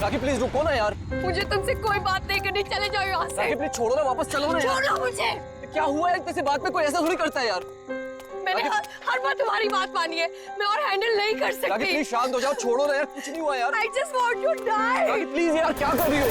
राखी please रुको ना यार। मुझे तुमसे कोई बात नहीं करनी, चले जाओ यहाँ से। राखी प्लीज छोड़ो ना, वापस चलो ना यार। छोड़ो मुझे। क्या हुआ है, किसी बात में कोई ऐसा थोड़ी करता है यार। मैंने हर बार तुम्हारी बात मानी है, मैं और हैंडल नहीं कर सकती। राखी प्लीज शांत हो जाओ, छोड़ो ना यार, कुछ नहीं हुआ यार। I just want to die। Rakhi please यार, क्या कर रही हो?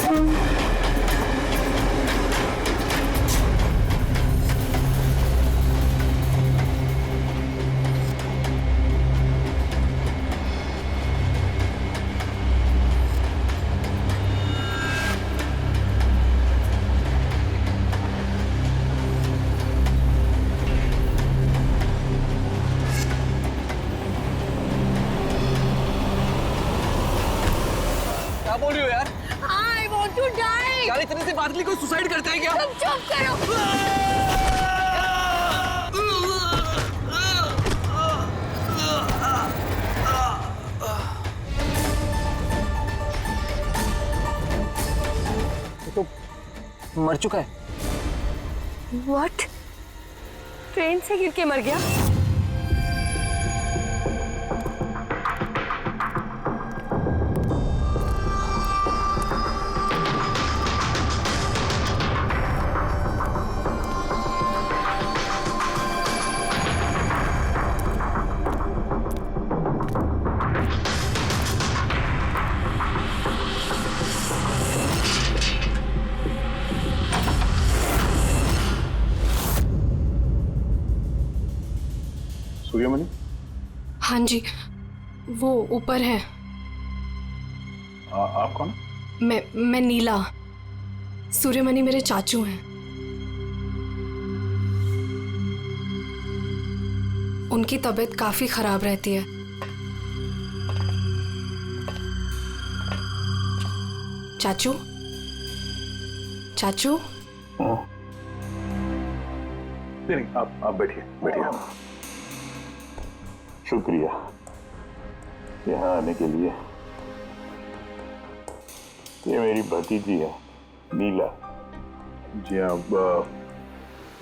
क्या बोल रही हो यार? I want to die। यार इतने से बात के लिए कोई सुसाइड करता है क्या? तुम चुप करो। तो मर चुका है। What? ट्रेन से गिर के मर गया? सूर्यमणि? हाँ जी, वो ऊपर है। आप कौन? मैं नीला। सूर्यमणि मेरे चाचू हैं। उनकी तबीयत काफी खराब रहती है। चाचू, चाचू। नहीं, आप बैठिए बैठिए। शुक्रिया यहाँ आने के लिए। ये मेरी भतीजी है नीला। जी हाँ,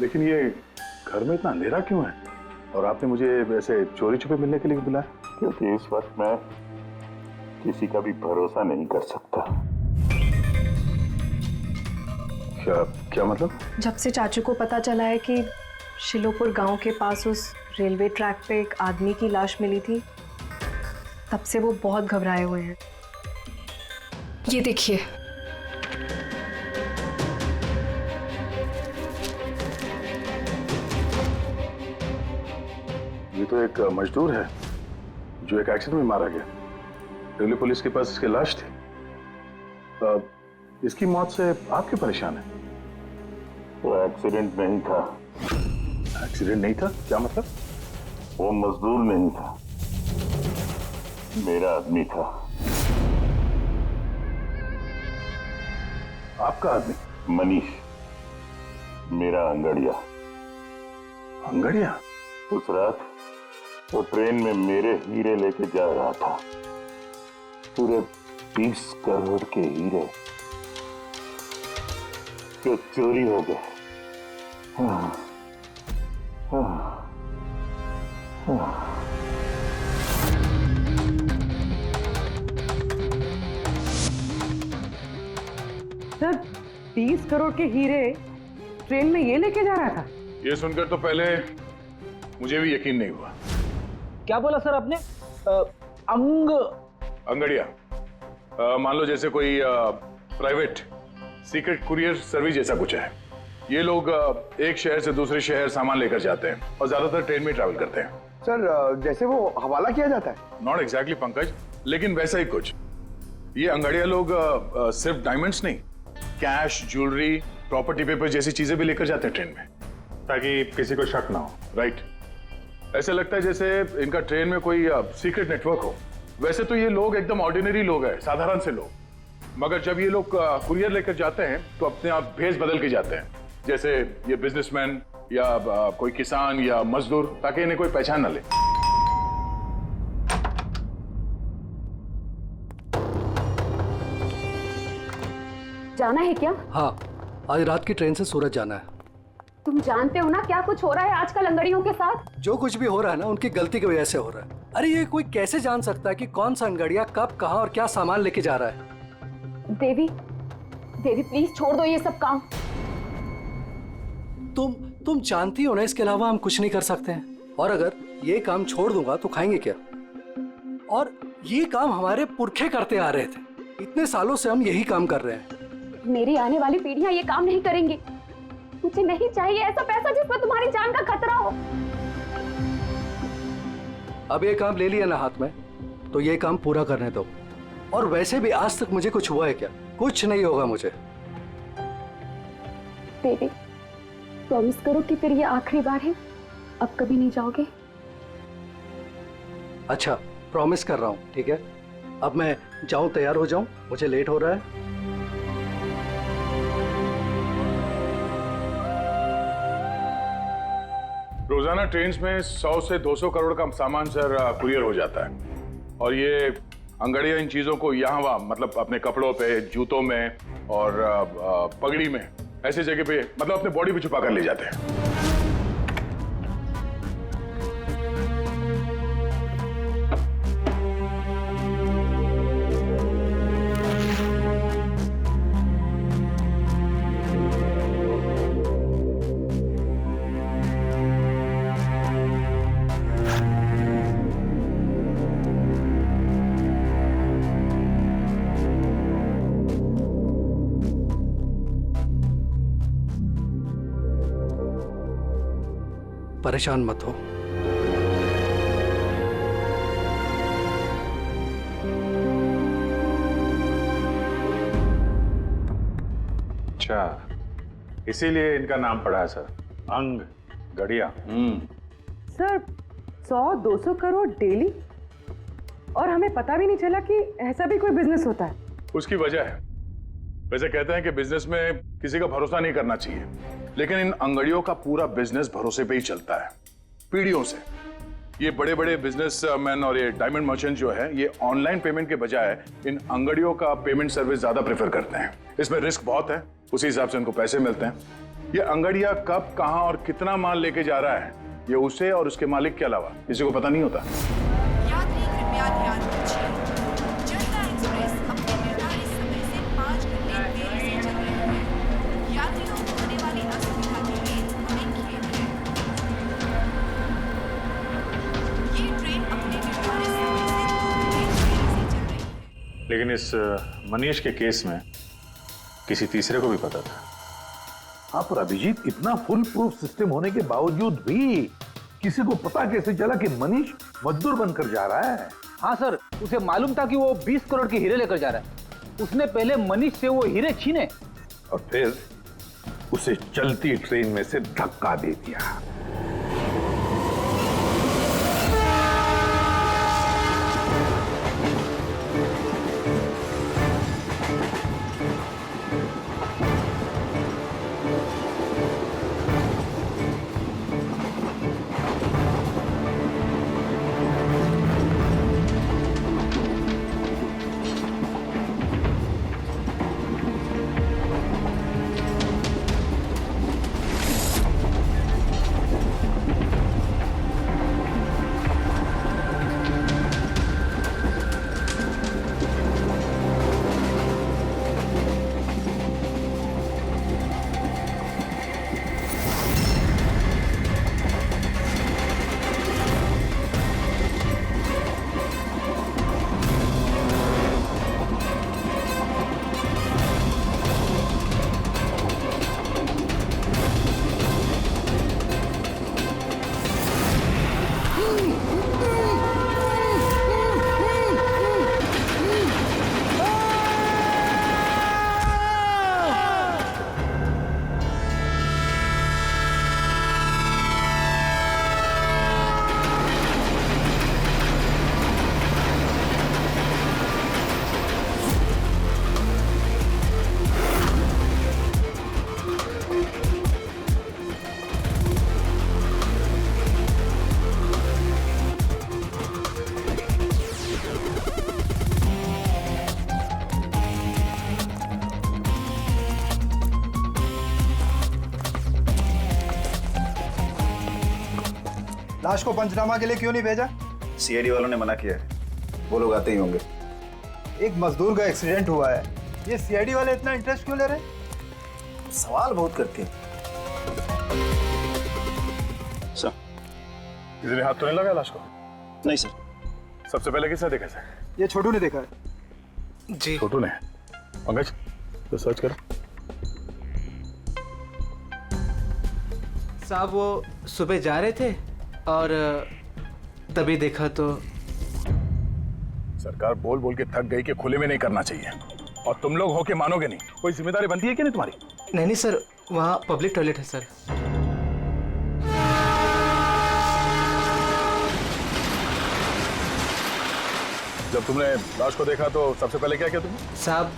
लेकिन ये घर में इतना अंधेरा क्यों है? और आपने मुझे वैसे चोरी छुपे मिलने के लिए बुलाया? क्योंकि इस वक्त मैं किसी का भी भरोसा नहीं कर सकता। क्या मतलब? जब से चाचू को पता चला है कि शिलोपुर गांव के पास उस रेलवे ट्रैक पे एक आदमी की लाश मिली थी, तब से वो बहुत घबराए हुए हैं। ये देखिए। ये तो एक मजदूर है जो एक एक्सीडेंट में मारा गया। रेलवे पुलिस के पास इसकी लाश थी। इसकी मौत से आप क्यों परेशान हैं? वो एक्सीडेंट नहीं था। एक्सीडेंट नहीं था? क्या मतलब? वो मजदूर नहीं था, मेरा आदमी था। आपका आदमी? मनीष, मेरा अंगड़िया। अंगड़िया? उस रात वो ट्रेन में मेरे हीरे लेके जा रहा था। पूरे 20 करोड़ के हीरे जो चोरी हो गए। सर, 20 करोड़ के हीरे ट्रेन में ये लेके जा रहा था? ये सुनकर तो पहले मुझे भी यकीन नहीं हुआ। क्या बोला सर आपने? अंगड़िया, मान लो जैसे कोई प्राइवेट सीक्रेट कुरियर सर्विस जैसा कुछ है। ये लोग एक शहर से दूसरे शहर सामान लेकर जाते हैं और ज्यादातर ट्रेन में ट्रैवल करते हैं। सर, जैसे वो हवाला किया जाता है? नॉट एग्जैक्टली पंकज, लेकिन वैसा ही कुछ। ये अंगड़िया लोग सिर्फ डायमंड्स नहीं, कैश, ज्वेलरी, प्रॉपर्टी पेपर जैसी चीजें भी लेकर जाते हैं ट्रेन में, ताकि किसी को शक ना हो। राइट? ऐसा लगता है जैसे इनका ट्रेन में कोई सीक्रेट नेटवर्क हो। वैसे तो ये लोग एकदम ऑर्डिनरी लोग हैं, साधारण से लोग, मगर जब ये लोग कुरियर लेकर जाते हैं तो अपने आप भेस बदल के जाते हैं, जैसे ये बिजनेसमैन या कोई किसान या मजदूर, ताकि इन्हें कोई पहचान ना ले। जाना है क्या? हाँ, आज रात की ट्रेन से सूरत जाना है। तुम जानते हो ना क्या कुछ हो रहा है आजकल अंगड़ियों के साथ? जो कुछ भी हो रहा है ना, उनकी गलती की वजह से हो रहा है। अरे ये कोई कैसे जान सकता है कि कौन सा अंगड़िया कब, कहाँ और क्या सामान लेके जा रहा है? देवी, देवी प्लीज छोड़ दो ये सब काम। तुम जानती हो ना, इसके अलावा हम कुछ नहीं कर सकते हैं। और अगर ये काम छोड़ दूंगा तो खाएंगे क्या? और ये काम हमारे पुरखे करते आ रहे थे, इतने सालों से हम यही काम कर रहे हैं। मेरी आने वाली पीढ़ियां ये काम नहीं करेंगी। मुझे नहीं चाहिए ऐसा पैसा जिसमें तुम्हारी जान का खतरा हो। अब ये काम ले लिया ना हाथ में, तो ये काम पूरा करने दो। और वैसे भी आज तक मुझे कुछ हुआ है क्या? कुछ नहीं होगा मुझे। देवी प्रॉमिस करो कि फिर ये आखिरी बार है, अब कभी नहीं जाओगे। अच्छा, प्रॉमिस कर रहा हूँ, ठीक है? अब मैं जाऊं, तैयार हो जाऊं, मुझे लेट हो रहा है। रोजाना ट्रेन में 100 से 200 करोड़ का सामान सर कुरियर हो जाता है। और ये अंगड़ियां इन चीजों को यहाँ वहाँ, मतलब अपने कपड़ों पे, जूतों में और पगड़ी में, ऐसी जगह पे, मतलब अपने बॉडी पे छुपा कर ले जाते हैं। परेशान मत हो। अच्छा, इसीलिए इनका नाम पड़ा है सर, अंग गड़िया। सर 100-200 करोड़ डेली, और हमें पता भी नहीं चला कि ऐसा भी कोई बिजनेस होता है। उसकी वजह है, वैसे कहते हैं कि बिजनेस में किसी का भरोसा नहीं करना चाहिए, लेकिन इन अंगड़ियों का पूरा बिजनेस भरोसे पे ही चलता है, पीढ़ियों से। ये बड़े बड़े बिजनेसमैन और ये डायमंड मर्चेंट जो है, ये ऑनलाइन पेमेंट के बजाय इन अंगड़ियों का पेमेंट सर्विस ज्यादा प्रेफर करते हैं। इसमें रिस्क बहुत है, उसी हिसाब से उनको पैसे मिलते हैं। ये अंगड़िया कब, कहां और कितना माल लेके जा रहा है, ये उसे और उसके मालिक के अलावा किसी को पता नहीं होता। यात्री कृपया ध्यान दीजिए, जनता एक्सप्रेस अपने निर्धारित समय से 5 घंटे देरी से चल रही है। यात्रियों को होने वाली असुविधा के लिए हमें खेद है। ये ट्रेन अपने निर्धारित समय से 2 घंटे देरी से चल रही है। लेकिन इस मनीष के केस में किसी तीसरे को भी पता था। हाँ, पर अभिजीत, इतना फुल प्रूफ सिस्टम होने के बावजूद भी किसी को पता कैसे चला कि मनीष मजदूर बनकर जा रहा है? हाँ सर, उसे मालूम था कि वो 20 करोड़ के हीरे लेकर जा रहा है। उसने पहले मनीष से वो हीरे छीने और फिर उसे चलती ट्रेन में से धक्का दे दिया। लाश को पंचनामा के लिए क्यों नहीं भेजा? सीआईडी वालों ने मना किया है, वो लोग आते ही होंगे। एक मजदूर का एक्सीडेंट हुआ है, ये सीआईडी वाले इतना इंटरेस्ट क्यों ले रहे हैं? सवाल बहुत करते हैं। सर, किसी ने हाथ तो नहीं लगाया लाश को? नहीं सर। सबसे पहले किसने देखा सर? ये छोटू ने देखा है। जी छोटू ने। पंकज, तो सर्च करो। साहब वो सुबह जा रहे थे और तभी देखा तो। सरकार बोल बोल के थक गई कि खुले में नहीं करना चाहिए, और तुम लोग हो के मानोगे नहीं। कोई जिम्मेदारी बनती है कि नहीं तुम्हारी? नहीं सर, वहाँ पब्लिक टॉयलेट है सर। जब तुमने लाश को देखा तो सबसे पहले क्या किया तुमने? साहब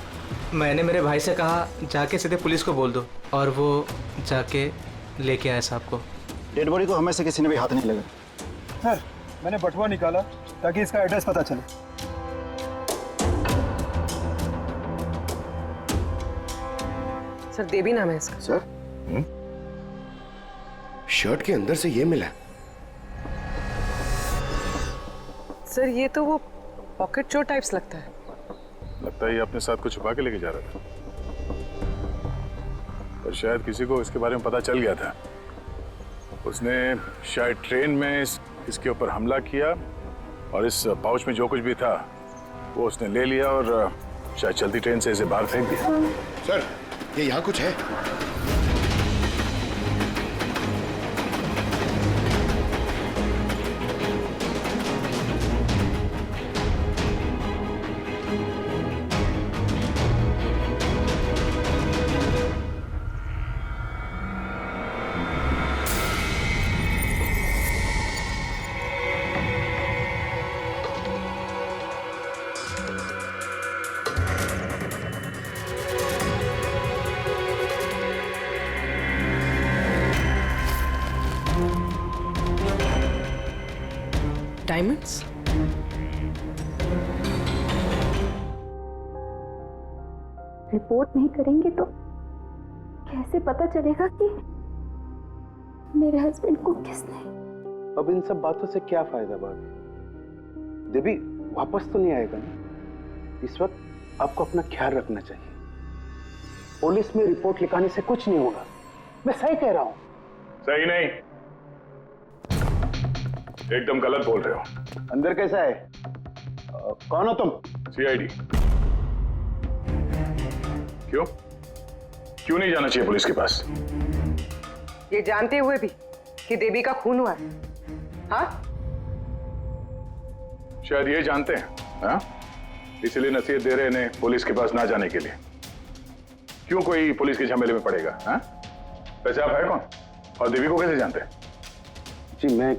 मैंने मेरे भाई से कहा जाके सीधे पुलिस को बोल दो, और वो जाके लेके आए साहब को। डेड बॉडी को हमें से किसी ने भी हाथ नहीं लगा। सर, मैंने बटुआ निकाला ताकि इसका एड्रेस पता चले। सर देवी नाम है इसका। सर, शर्ट के अंदर से ये मिला। सर ये तो वो पॉकेट चोर टाइप्स लगता है। लगता है ये अपने साथ कुछ छुपा के लेके जा रहा था, और शायद किसी को इसके बारे में पता चल गया था। उसने शायद ट्रेन में इसके ऊपर हमला किया, और इस पाउच में जो कुछ भी था वो उसने ले लिया और शायद चलती ट्रेन से इसे बाहर फेंक दिया। सर, ये यहाँ कुछ है। डायमंड्स? रिपोर्ट नहीं करेंगे तो कैसे पता चलेगा कि मेरे हस्बैंड को किसने? अब इन सब बातों से क्या फायदा भाभी? देवी वापस तो नहीं आएगा ना? इस वक्त आपको अपना ख्याल रखना चाहिए। पुलिस में रिपोर्ट लिखाने से कुछ नहीं होगा। मैं सही कह रहा हूँ। सही नहीं, एकदम गलत बोल रहे हो। अंदर कैसा है? कौन हो तुम? सीआईडी। क्यों क्यों नहीं जाना चाहिए पुलिस के पास? ये जानते हुए भी कि देवी का खून हुआ है? हाँ? शायद ये जानते हैं, हाँ? इसलिए नसीहत दे रहे हैं पुलिस के पास ना जाने के लिए। क्यों कोई पुलिस के झमेले में पड़ेगा? हाँ? वैसे आप है कौन, और देवी को कैसे जानते हैं? जी मैं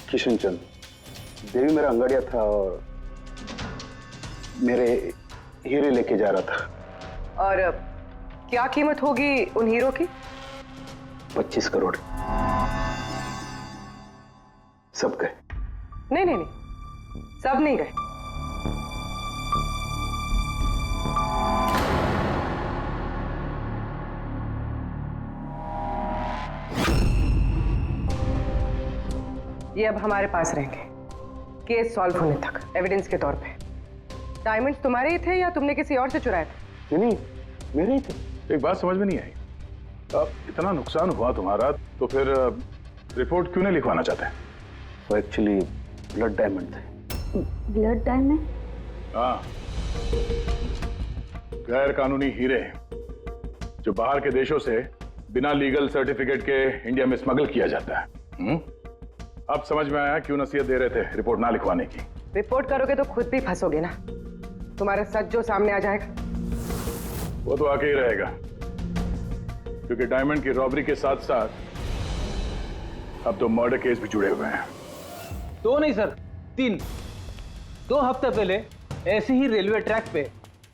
किशन चंद। देवी मेरा अंगड़िया था और मेरे हीरे लेके जा रहा था। और क्या कीमत होगी उन हीरो की? 25 करोड़। सब गए? नहीं नहीं नहीं, सब नहीं गए। ये अब हमारे पास रहेंगे केस सॉल्व होने तक, एविडेंस के तौर पे। डायमंड्स तुम्हारे ही थे या तुमने किसी और से चुराए थे? नहीं, मेरे ही थे। एक बात समझ में नहीं आई, अब इतना नुकसान हुआ तुम्हारा तो फिर रिपोर्ट क्यों नहीं लिखवाना चाहते? वो एक्चुअली ब्लड डायमंड थे। Blood diamond? हाँ, गैर कानूनी हीरे जो बाहर के देशों से बिना लीगल सर्टिफिकेट के इंडिया में स्मगल किया जाता है। अब समझ में आया क्यों नसीहत दे रहे थे रिपोर्ट ना लिखवाने की। रिपोर्ट करोगे तो खुद भी फंसोगे ना। तुम्हारा सच जो सामने आ जाएगा वो तो आके ही रहेगा, क्योंकि डायमंड की रॉबरी के साथ साथ अब तो मर्डर केस भी जुड़े हुए हैं। 2 नहीं सर, 3। 2 हफ्ते पहले ऐसे ही रेलवे ट्रैक पे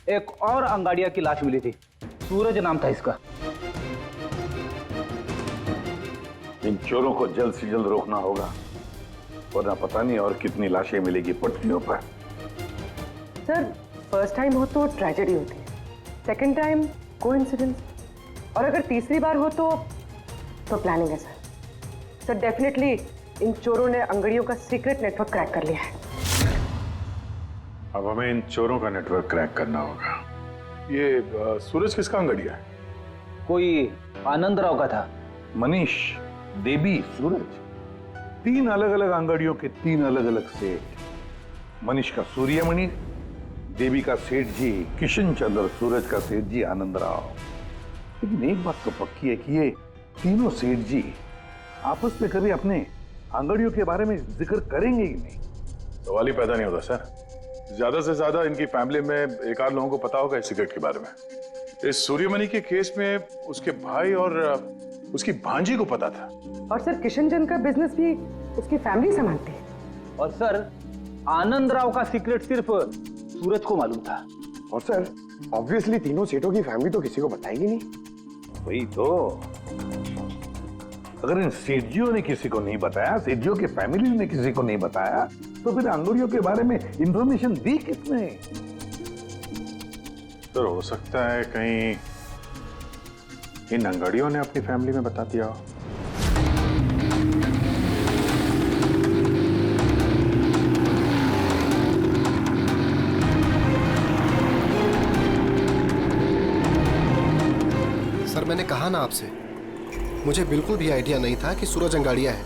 एक और अंगाड़िया की लाश मिली थी। सूरज नाम था इसका। इन चोरों को जल्द से जल्द रोकना होगा, वरना पता नहीं और कितनी लाशें मिलेगी पटरियों पर। सर, फर्स्ट टाइम हो तो ट्रेजेडी होती है, सेकंड टाइम कोइंसिडेंस, और अगर तीसरी बार हो तो प्लानिंग है सर। सर डेफिनेटली इन चोरों ने अंगड़ियों का सीक्रेट नेटवर्क क्रैक कर लिया है। अब हमें इन चोरों का नेटवर्क क्रैक करना होगा। ये सूरज किसका अंगड़िया है? कोई आनंद राव का था। मनीष, देवी, सूरज, 3 अलग अलग अंगड़ियों के 3 अलग अलग सेठ। मनीष का सूर्यमणि, देवी का सेठ जी किशन चंद्र, सूरज का सेठ जी आनंद राव। लेकिन एक बात तो पक्की है कि ये तीनों सेठ जी आपस में कभी अपने अंगड़ियों के बारे में जिक्र करेंगे ही नहीं। सवाल ही पैदा नहीं होता सर। ज्यादा से ज्यादा इनकी फैमिली में एक आध लोगों को पता होगा इस सिगरेट के बारे में। इस सूर्यमणि के केस में उसके भाई और उसकी भांजी को पता था। और सर किशन चंद का बिजनेस भी उसकी फैमिली संभालती है। और सर आनंद राव का सीक्रेट सिर्फ सूरज को मालूम था। और सर ऑब्वियसली तीनों सेठों की फैमिली तो किसी को बताएगी नहीं। वही तो, अगर इन सेठियों ने किसी को नहीं बताया, सेठियों के फैमिली ने किसी को नहीं बताया, तो फिर अंगड़ियों के बारे में इंफॉर्मेशन दी किसने? सर हो सकता है कहीं इन अंगड़ियों ने अपनी फैमिली में बता दिया हो। सर मैंने कहा ना आपसे, मुझे बिल्कुल भी आइडिया नहीं था कि सूरज अंगाड़िया है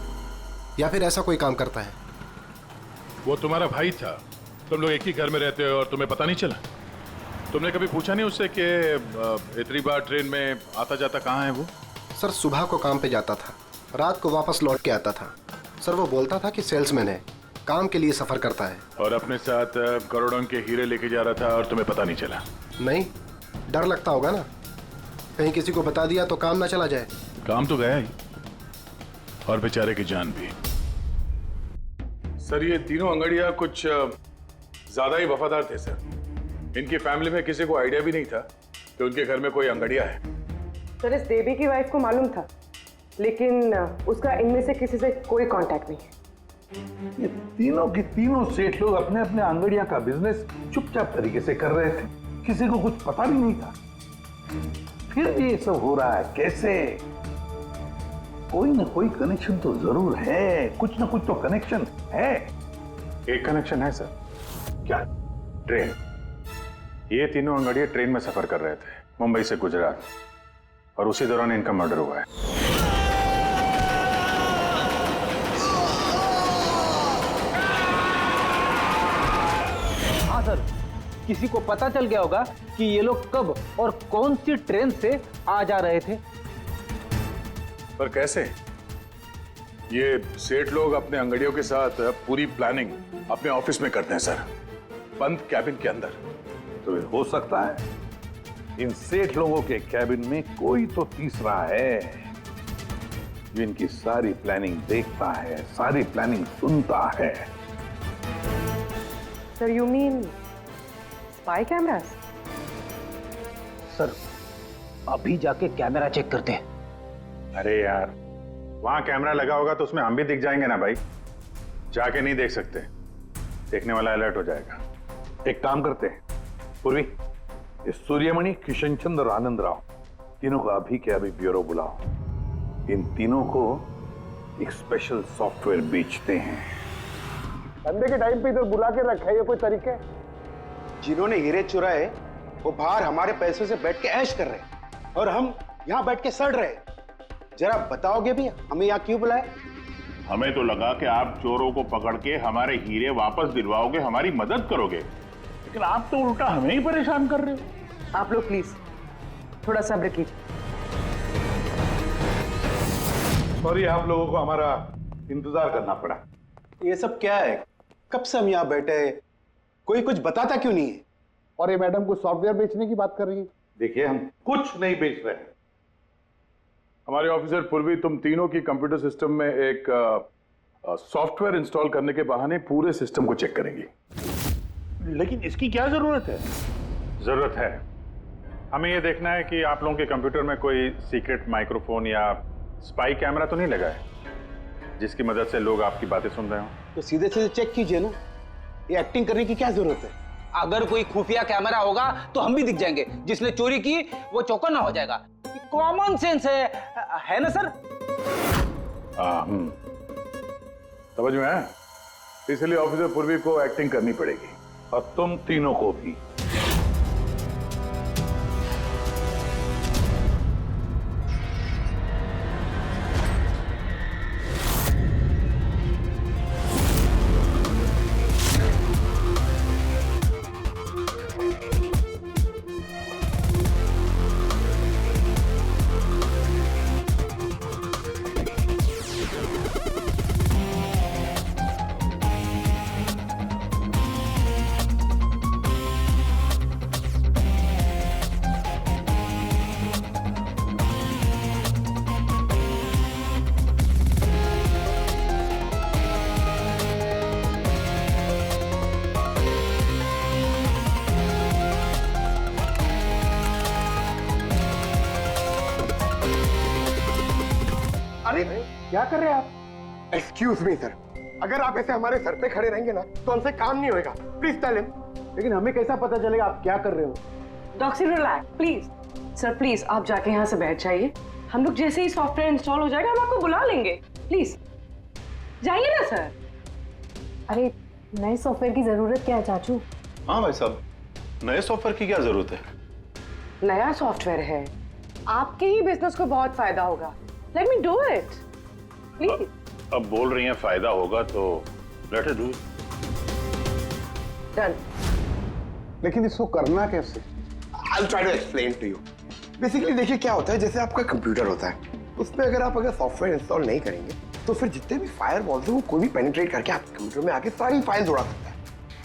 या फिर ऐसा कोई काम करता है। वो तुम्हारा भाई था, तुम लोग एक ही घर में रहते हो और तुम्हें पता नहीं चला? तुमने कभी पूछा नहीं उससे कि इतनी बार ट्रेन में आता जाता कहाँ है वो? सर सुबह को काम पे जाता था, रात को वापस लौट के आता था। सर वो बोलता था कि सेल्समैन है, काम के लिए सफर करता है। और अपने साथ करोड़ों के हीरे लेके जा रहा था और तुम्हें पता नहीं चला? नहीं, डर लगता होगा ना, कहीं किसी को बता दिया तो काम ना चला जाए। काम तो गया ही, और बेचारे की जान भी। सर ये तीनों अंगड़िया कुछ ज्यादा ही वफादार थे सर। इनकी फैमिली में किसी को आइडिया भी नहीं था कि उनके घर में कोई अंगड़िया है। सर इस देवी की वाइफ को मालूम था, लेकिन उसका इनमें से किसी से कोई कांटेक्ट नहीं है। ये तीनों के तीनों सेठ लोग अपने अपने अंगड़िया का बिजनेस चुपचाप तरीके से कर रहे थे, किसी को कुछ पता भी नहीं था। फिर ये सब हो रहा है कैसे? कोई ना कोई कनेक्शन तो जरूर है, कुछ ना कुछ तो कनेक्शन है। एक कनेक्शन है सर। क्या? ट्रेन। ये तीनों अंगड़िया ट्रेन में सफर कर रहे थे मुंबई से गुजरात, और उसी दौरान इनका मर्डर हुआ है। हाँ सर, किसी को पता चल गया होगा कि ये लोग कब और कौन सी ट्रेन से आ जा रहे थे। पर कैसे? ये सेठ लोग अपने अंगड़ियों के साथ पूरी प्लानिंग अपने ऑफिस में करते हैं सर, बंद कैबिन के अंदर। तो हो सकता है इन सेठ लोगों के कैबिन में कोई तो तीसरा है जो इनकी सारी प्लानिंग देखता है, सारी प्लानिंग सुनता है। Sir you mean spy cameras? Sir अभी जाके कैमरा चेक करते हैं। अरे यार, वहां कैमरा लगा होगा तो उसमें हम भी दिख जाएंगे ना भाई। जाके नहीं देख सकते, देखने वाला अलर्ट हो जाएगा। एक काम करते हैं पूर्वी, इस सूर्यमणि, किशन चंद्र और आनंद राव तीनों को अभी के अभी ब्यूरो बुलाओ। इन तीनों को एक स्पेशल सॉफ्टवेयर बेचते हैं। धंधे के टाइम पे इधर बुला के रखा है, ये कोई तरीका है? जिन्होंने हीरे चुराए वो बाहर हमारे पैसों से बैठ के ऐश कर रहे हैं और हम यहाँ बैठ के सड़ रहे हैं। जरा बताओगे भी हमें यहाँ क्यों बुलाया? हमें तो लगा कि आप चोरों को पकड़ के हमारे हीरे वापस दिलवाओगे, हमारी मदद करोगे, लेकिन आप तो उल्टा हमें ही परेशान कर रहे हो। आप लोग प्लीज थोड़ा सब्र कीजिए। सॉरी, आप लोगों को हमारा इंतजार करना पड़ा। ये सब क्या है? कब से हम यहाँ बैठे हैं, कोई कुछ बताता क्यों नहीं है? और ये मैडम को सॉफ्टवेयर बेचने की बात कर रही है। देखिए, हम कुछ नहीं बेच रहे हैं। हमारे ऑफिसर पूर्वी तुम तीनों की कंप्यूटर सिस्टम में एक सॉफ्टवेयर इंस्टॉल करने के बहाने पूरे सिस्टम को चेक करेंगी। लेकिन इसकी क्या जरूरत है? जरूरत है, हमें यह देखना है कि आप लोगों के कंप्यूटर में कोई सीक्रेट माइक्रोफोन या स्पाई कैमरा तो नहीं लगा है जिसकी मदद से लोग आपकी बातें सुन रहे हो। तो सीधे सीधे चेक कीजिए ना, ये एक्टिंग करने की क्या जरूरत है? अगर कोई खुफिया कैमरा होगा तो हम भी दिख जाएंगे, जिसने चोरी की वो चौकन्ना हो जाएगा। कॉमन सेंस है ना सर? समझ में आया? इसलिए ऑफिसर पूर्वी को एक्टिंग करनी पड़ेगी, और तुम तीनों को भी। क्या कर रहे हैं आप? एक्सक्यूज मी सर, अगर आप ऐसे हमारे सर पे खड़े रहेंगे ना तो हमसे काम नहीं होएगा। Please tell him. लेकिन हमें कैसा पता चलेगा आप क्या कर रहे हो? Doxy relax please. Sir please आप जाके यहाँ से बैठ जाइए। हम लोग जैसे ही सॉफ्टवेयर इंस्टॉल हो जाएगा हम आपको बुला लेंगे। प्लीज जाइए ना सर। अरे नए सॉफ्टवेयर की जरूरत क्या है चाचू? हाँ भाई साहब, नए सॉफ्टवेयर की क्या जरूरत है? नया सॉफ्टवेयर है, आपके ही बिजनेस को बहुत फायदा होगा। Let me do it please. अब बोल रही हैं फायदा होगा तो लेट इट डू। डन। लेकिन इसको करना कैसे? I'll try to explain to you. Basically देखिए क्या होता है, जैसे आपका कंप्यूटर होता है, उसमें अगर सॉफ्टवेयर इंस्टॉल नहीं करेंगे तो फिर जितने भी फायरवॉल्स हैं वो कोई भी पेनिट्रेट करके आपके कंप्यूटर में आके सारी फाइल्स उड़ा सकता है।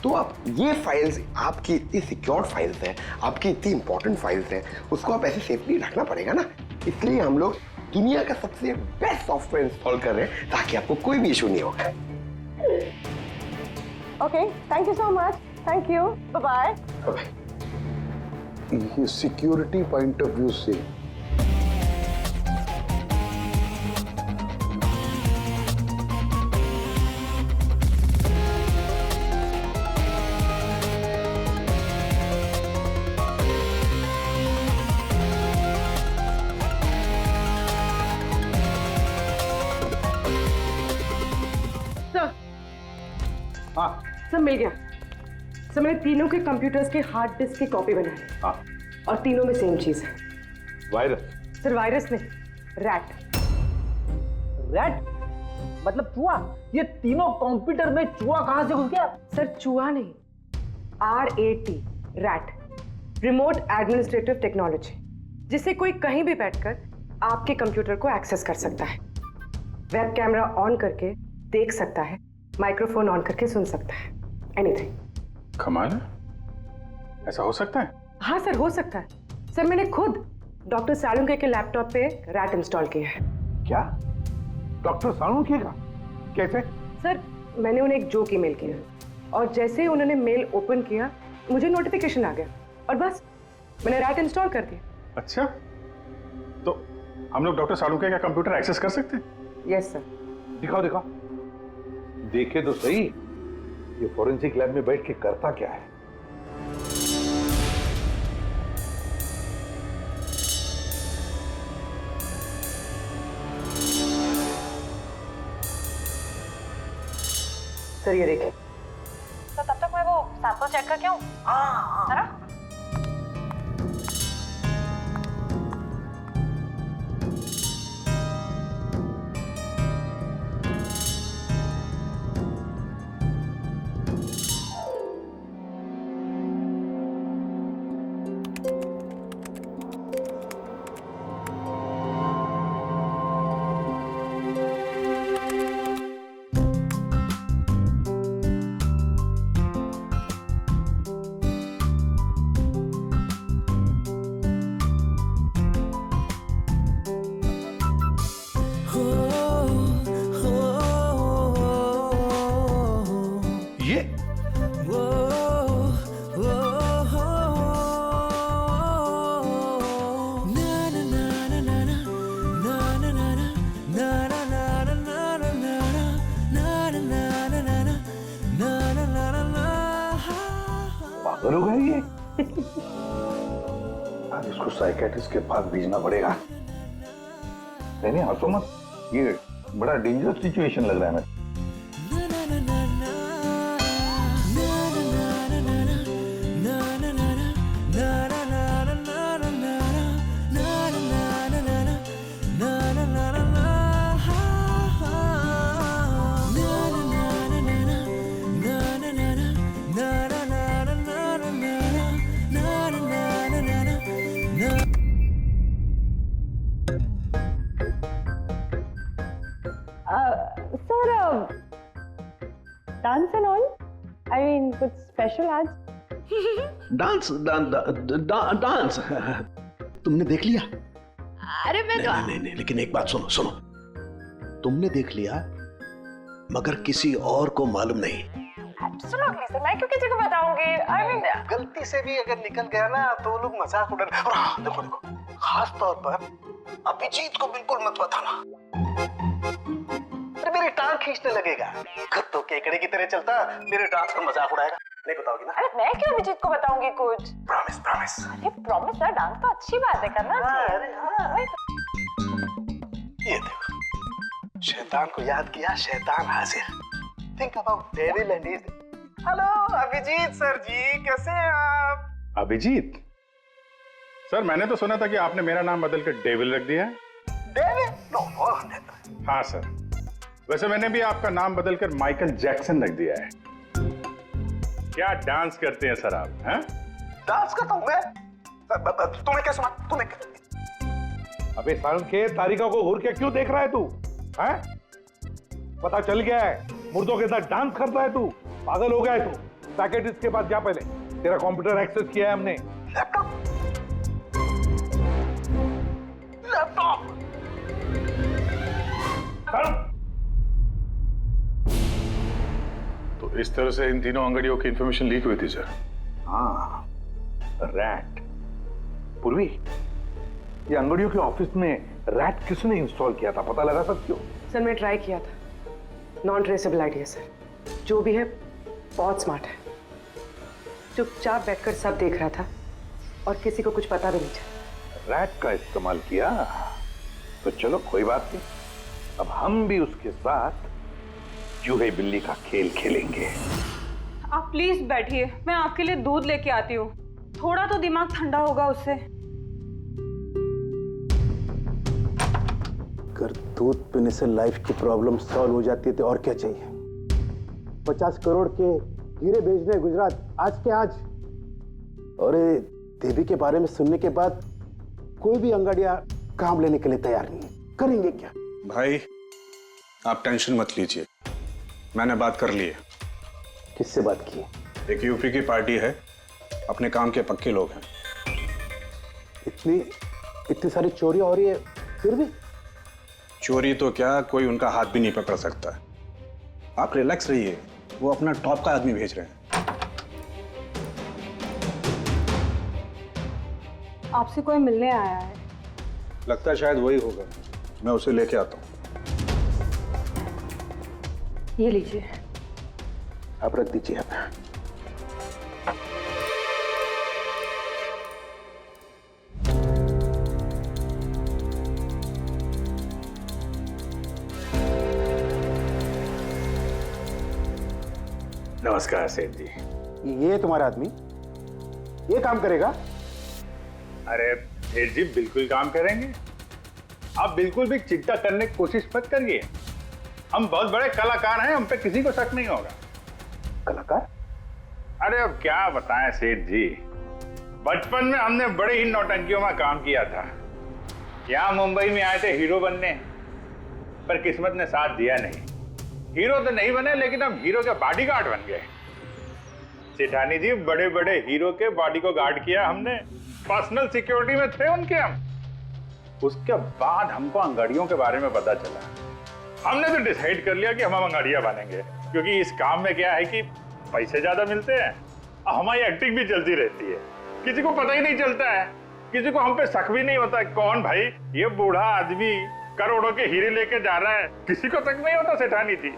तो आप ये फाइल्स, आपकी इतनी सिक्योर्ड फाइल्स हैं, आपकी इतनी इंपॉर्टेंट फाइल्स हैं, उसको आप ऐसे सेफली रखना पड़ेगा ना। इसलिए हम लोग दुनिया का सबसे बेस्ट सॉफ्टवेयर इंस्टॉल कर रहे हैं ताकि आपको कोई भी इशू नहीं होगा। Okay, thank you so much. Thank you, bye bye. ये सिक्योरिटी पॉइंट ऑफ व्यू से सब मिल गया। सर मैंने तीनों के कंप्यूटर्स के हार्ड डिस्क की कॉपी बनाई। हाँ। और तीनों में सेम चीज है। वायरस? सर वायरस नहीं, रैट। रैट मतलब चूहा? ये तीनों कंप्यूटर में चूहा कहां से घुस गया? सर चूहा नहीं, RAT, rat, remote administrative technology, जिससे कोई कहीं भी बैठकर आपके कंप्यूटर को एक्सेस कर सकता है, वेब कैमरा ऑन करके देख सकता है, माइक्रोफोन ऑन करके सुन सकता है, एनीथिंग। कमाल है, ऐसा हो सकता है? हाँ सर हो सकता है। सर मैंने खुद डॉक्टर सालुंके के लैपटॉप पे रैट इंस्टॉल किया है। क्या? डॉक्टर सालुंके का? कैसे? सर मैंने उन्हें एक जोक ईमेल किया और जैसे ही उन्होंने मेल ओपन किया मुझे नोटिफिकेशन आ गया और बस मैंने रैट इंस्टॉल कर दिया। अच्छा, तो हम लोग डॉक्टर सालुंके का कंप्यूटर एक्सेस कर सकते हैं? Yes sir. दिखाओ दिखाओ, देखे तो सही ये फॉरेंसिक लैब में बैठ के करता क्या है। सर ये देखिए। तो तब तक मैं वो सैंपल चेक करके आऊं? है ना? पागल हो गया ये? आज इसको साइकेट्रिस्ट के पास भेजना पड़ेगा। नहीं हंसो मत, ये बड़ा डेंजरस सिचुएशन लग रहा है। Dance and all, I mean कुछ स्पेशल आज? डांस डांस तुमने देख लिया? अरे मैं तो नहीं, लेकिन एक बात सुनो सुनो, तुमने देख लिया मगर किसी और को मालूम नहीं। एब्सोल्युटली सर, मैं क्यों किसी को बताऊंगी? आई मीन गलती से भी अगर निकल गया ना तो वो लोग मजाक उड़ा। और हाँ देखो देखो, खास तौर पर अभिजीत को बिल्कुल मत बताना। मेरी टांग खींचने लगेगा। खुद तो केकड़े की तरह चलता, मेरे डांस का मजाक उड़ाएगा। नहीं बताओगी ना? अरे मैं क्यों अभिजीत को बताऊंगी कुछ? Promise promise. अरे प्रॉमिस यार, डांस तो अच्छी बात है, करना चाहिए। अरे हाँ। ये देखो, शैतान को याद किया, शैतान हाजिर। Think about devil and his. Hello Abhijit sir ji, कैसे हैं आप? अभिजीत सर, मैंने तो सुना था कि आपने मेरा नाम बदल कर डेविल रख दिया है। डेविल? नो। हाँ सर, वैसे मैंने भी आपका नाम बदलकर माइकल जैक्सन रख दिया है। क्या डांस करते हैं सर आप? हैं? डांस करता हूँ मैं? तुम्हें क्या सुना? तुम्हें क्या? अबे सारंग के तारिका को घूर के क्यों देख रहा है तू? हैं? पता चल गया है मुर्दों के साथ डांस करता है तू। पागल हो गया है तू। साइकियाट्रिस्ट के पास जा पहले। तेरा कंप्यूटर एक्सेस किया है हमने। लैपटॉप? लैपटॉप? तो इस तरह से इन तीनों अंगड़ियों की इंफॉर्मेशन लीक हुई थी सर। हाँ, रैट। पूर्वी, ये अंगड़ियों के ऑफिस में रैट किसने इंस्टॉल किया था, पता लगा सकते हो? सर मैं ट्राई किया था, नॉन ट्रेसेबल आइडिया सर। जो भी है बहुत स्मार्ट है, चुपचाप बैठकर सब देख रहा था और किसी को कुछ पता भी नहीं चला। रैट का इस्तेमाल किया तो चलो कोई बात नहीं, अब हम भी उसके साथ चूहे बिल्ली का खेल खेलेंगे। आप प्लीज बैठिए, मैं आपके लिए दूध लेके आती हूँ, थोड़ा तो दिमाग ठंडा होगा उससे। अगर दूध पीने से लाइफ की प्रॉब्लम सॉल्व हो जाती है तो और क्या चाहिए? 50 करोड़ के हीरे भेजने गुजरात आज के आज। और देवी के बारे में सुनने के बाद कोई भी अंगड़िया काम लेने के लिए तैयार नहीं है। करेंगे क्या? भाई आप टेंशन मत लीजिए, मैंने बात कर ली है। किससे बात की? एक यूपी की पार्टी है, अपने काम के पक्के लोग हैं। इतनी सारी चोरियां हो रही है फिर भी? चोरी तो क्या, कोई उनका हाथ भी नहीं पकड़ सकता। आप रिलैक्स रहिए, वो अपना टॉप का आदमी भेज रहे हैं। आपसे कोई मिलने आया है। लगता है शायद वही होगा, मैं उसे लेके आता हूँ। ये लीजिए। आप रख दीजिए। आप नमस्कार सेठ जी। ये तुम्हारा आदमी ये काम करेगा? अरे सेठ जी बिल्कुल काम करेंगे, आप बिल्कुल भी चिंता करने की कोशिश मत करिए। हम बहुत बड़े कलाकार हैं, हम पे किसी को शक नहीं होगा। कलाकार? अरे अब क्या बताएं सेठ जी, बचपन में हमने बड़े ही नौटंकियों में काम किया था। यहाँ मुंबई में आए थे हीरो बनने, पर किस्मत ने साथ दिया नहीं। हीरो तो नहीं बने, लेकिन हम हीरो के बॉडीगार्ड बन गए। सेठानी जी, बड़े बड़े हीरो के बॉडी को गार्ड किया हमने, पर्सनल सिक्योरिटी में थे उनके हम। उसके बाद हमको अंगड़ियों के बारे में पता चला, हमने तो डिसाइड कर लिया कि हम अंगड़िया बनेंगे, क्योंकि इस काम में क्या है कि पैसे ज्यादा मिलते हैं और हमारी एक्टिंग भी चलती रहती है। किसी को पता ही नहीं चलता है, किसी को हम पे शक भी नहीं होता कौन भाई ये बूढ़ा आदमी करोड़ों के हीरे लेके जा रहा है, किसी को तक नहीं होता सेठानी थी।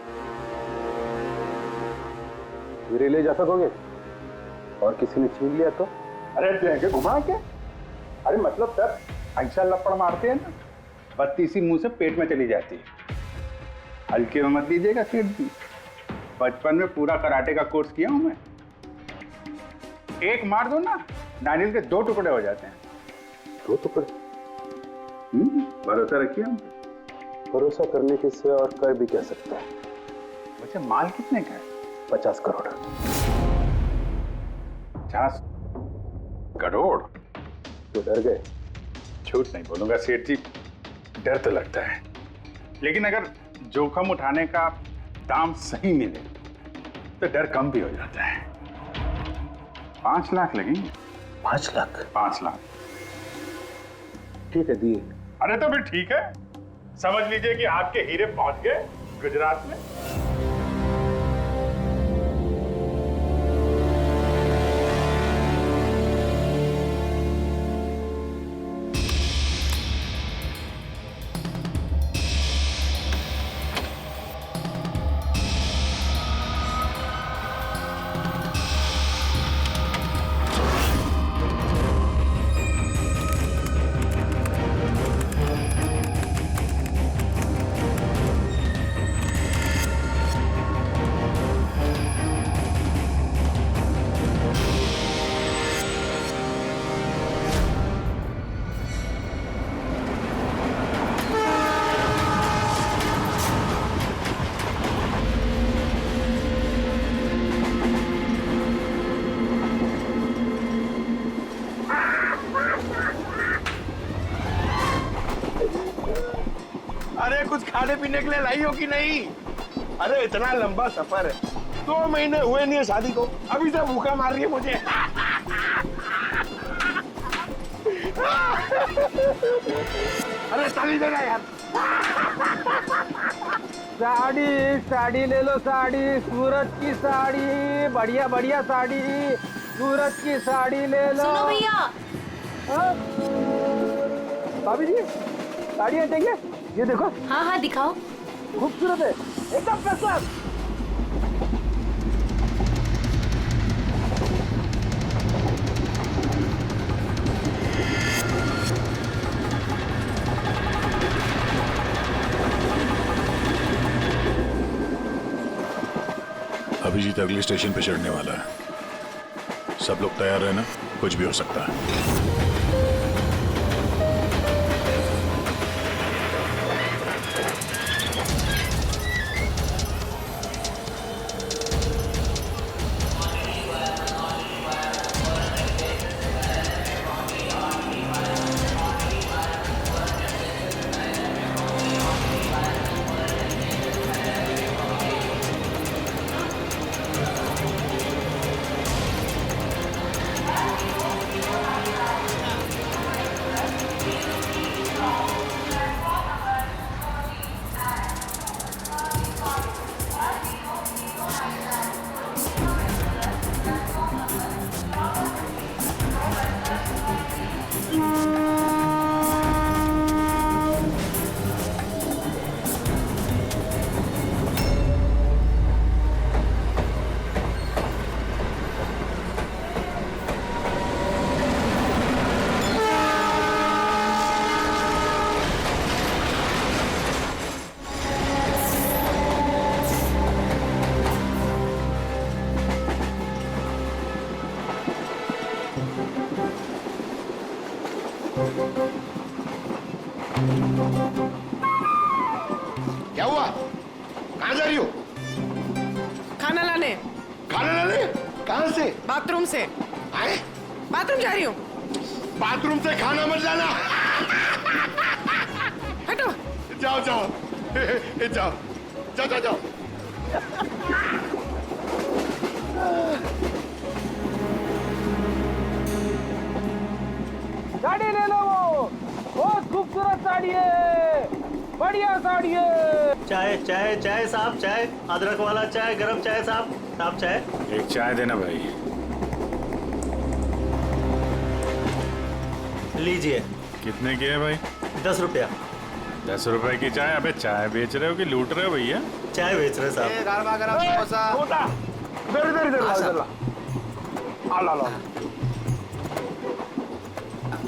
हीरे ले जा सकोगे और किसी ने छीन लिया तो? अरे देंगे घुमा के। अरे मतलब सर ऐसा लपड़ मारते हैं ना, बत्ती सी मुंह से पेट में चली जाती है। हल्के में मत लीजिएगा सेठ जी, बचपन में पूरा कराटे का कोर्स किया हूं मैं। एक मार दो ना, नारियल के 2 टुकड़े हो जाते हैं। 2 टुकड़े? भरोसा रखिए हम। भरोसा करने के सिवा और कर भी क्या सकता है? वैसे माल कितने का है? 50 करोड़। 50 करोड़? तो डर गए? झूठ नहीं बोलूंगा सेठ जी, डर तो लगता है, लेकिन अगर जोखिम उठाने का दाम सही मिले तो डर कम भी हो जाता है। 5 लाख लगेंगे। 5 लाख? 5 लाख। ठीक है, दिए। अरे तो फिर ठीक है, समझ लीजिए कि आपके हीरे पहुंच गए गुजरात में। पीने के लिए लाई हो कि नहीं? अरे इतना लंबा सफर है, 2 महीने हुए नहीं है शादी को, अभी से भूखा मार रही है मुझे। अरे ताली देना यार। साड़ी साड़ी ले लो, साड़ी सूरज की साड़ी, बढ़िया बढ़िया साड़ी, सूरज की साड़ी ले लो। सुनो भैया। हाँ? भाभी जी साड़ियाँ चाहिए? ये देखो। हाँ हाँ दिखाओ। खूबसूरत है, एकदम फर्स्ट क्लास। अभिजीत अगले स्टेशन पे चढ़ने वाला है, सब लोग तैयार रहना, कुछ भी हो सकता है। क्या हुआ? कहाँ जा रही हो? खाना लाने। खाना लाने? कहाँ से? बाथरूम से। आए? बाथरूम जा रही हूँ। बाथरूम से खाना मत लाना। हटो। जाओ जाओ जाओ जाओ जाओ जाओ। साड़ी ले लो, वो बहुत खूबसूरत साड़ी है, बढ़िया साड़ी है। चाय चाय चाय साहब, चाय अदरक वाला चाय, गरम चाय साहब। साहब चाय। एक चाय देना भाई। लीजिए। कितने की है भाई? 10 रुपया। 10 रुपए की चाय? अबे चाय बेच रहे हो कि लूट रहे हो भैया? चाय बेच रहे साहब। गरमा गरम समोसा। इधर इधर इधर ला ला ला।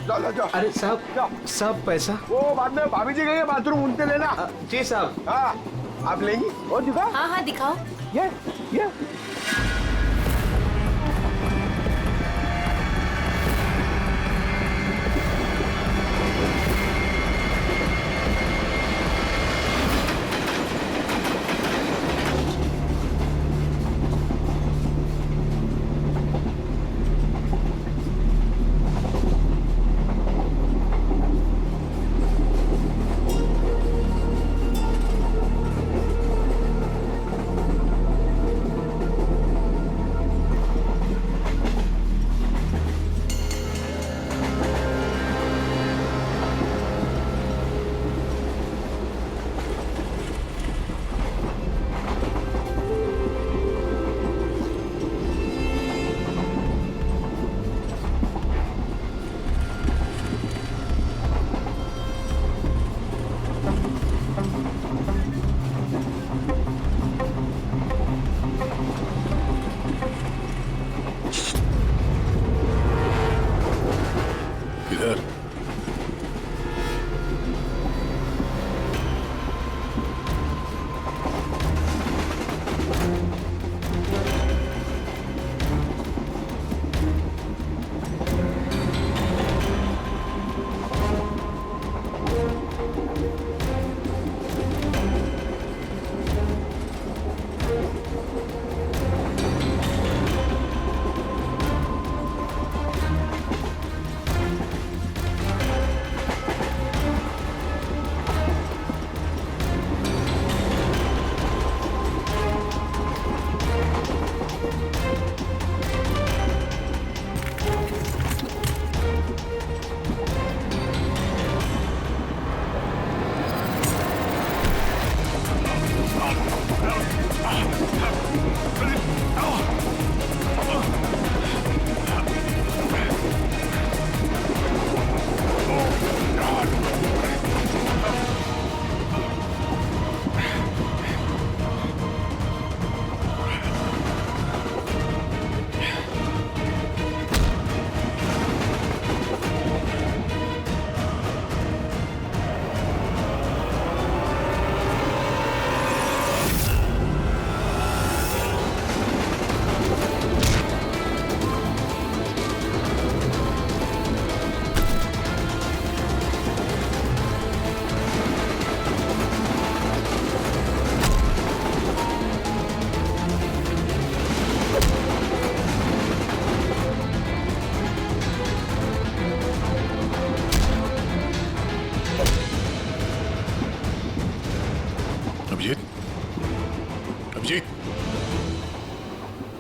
जाओ जाओ। अरे साहब, साहब पैसा। वो बाद में भाभी जी गई है बाथरूम, उनसे लेना। जी साहब। हाँ आप लेंगी? और दिखाओ। हाँ हाँ दिखाओ। ये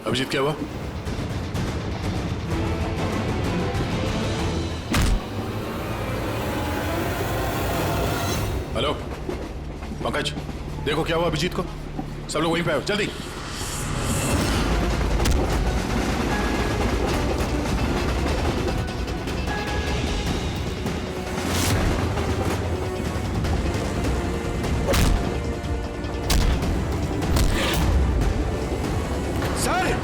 अभिजीत क्या हुआ? हेलो पंकज, देखो क्या हुआ अभिजीत को। सब लोग वहीं पे आओ जल्दी। सर